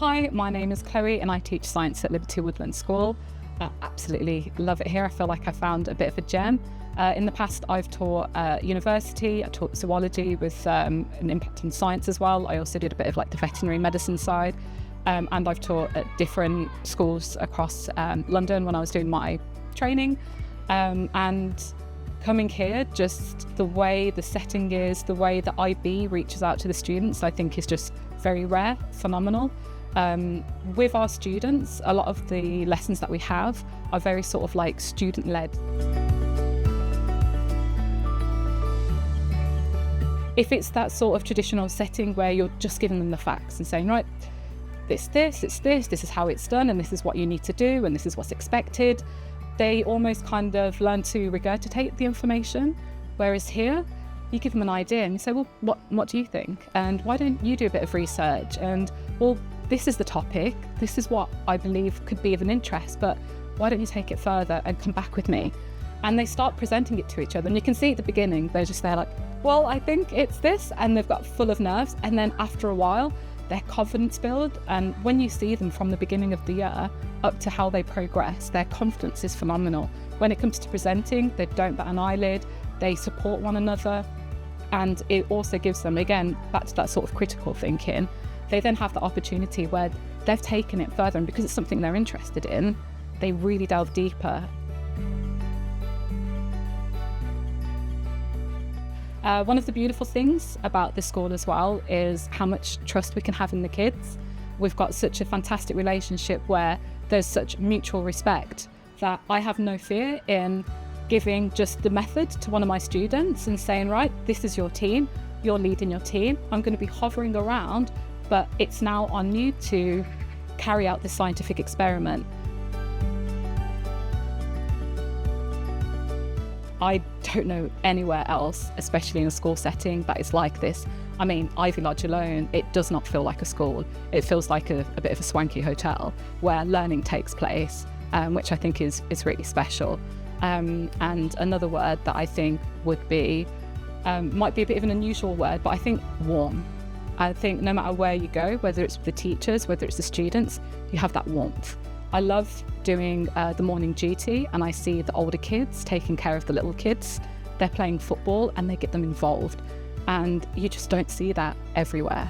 Hi, my name is Chloe and I teach science at Liberty Woodland School. I absolutely love it here. I feel like I found a bit of a gem. In the past, I've taught university, I taught zoology with an impact on science as well. I also did a bit of like the veterinary medicine side. And I've taught at different schools across London when I was doing my training. And coming here, just the way the setting is, the way the IB reaches out to the students, I think is just very rare, phenomenal. With our students, a lot of the lessons that we have are very sort of like student-led. If it's that sort of traditional setting where you're just giving them the facts and saying, right, this is how it's done, and this is what you need to do, and this is what's expected, they almost kind of learn to regurgitate the information. Whereas here, you give them an idea and you say, well, what do you think? And why don't you do a bit of research? And well, this is the topic. This is what I believe could be of an interest, but why don't you take it further and come back with me? And they start presenting it to each other. And you can see at the beginning, they're just there like, well, I think it's this. And they've got full of nerves. And then after a while, their confidence build. And when you see them from the beginning of the year up to how they progress, their confidence is phenomenal. When it comes to presenting, they don't bat an eyelid. They support one another. And it also gives them, again, back to that sort of critical thinking, they then have the opportunity where they've taken it further, and because it's something they're interested in, they really delve deeper. One of the beautiful things about this school as well is how much trust we can have in the kids. We've got such a fantastic relationship where there's such mutual respect that I have no fear in giving just the method to one of my students and saying, right, this is your team, you're leading your team. I'm going to be hovering around, but it's now on you to carry out this scientific experiment. I don't know anywhere else, especially in a school setting, that is like this. I mean, Ivy Lodge alone, it does not feel like a school. It feels like a bit of a swanky hotel where learning takes place, which I think is really special. And another word that I think would be, might be a bit of an unusual word, but I think warm. I think no matter where you go, whether it's the teachers, whether it's the students, you have that warmth. I love doing the morning duty, and I see the older kids taking care of the little kids. They're playing football and they get them involved. And you just don't see that everywhere.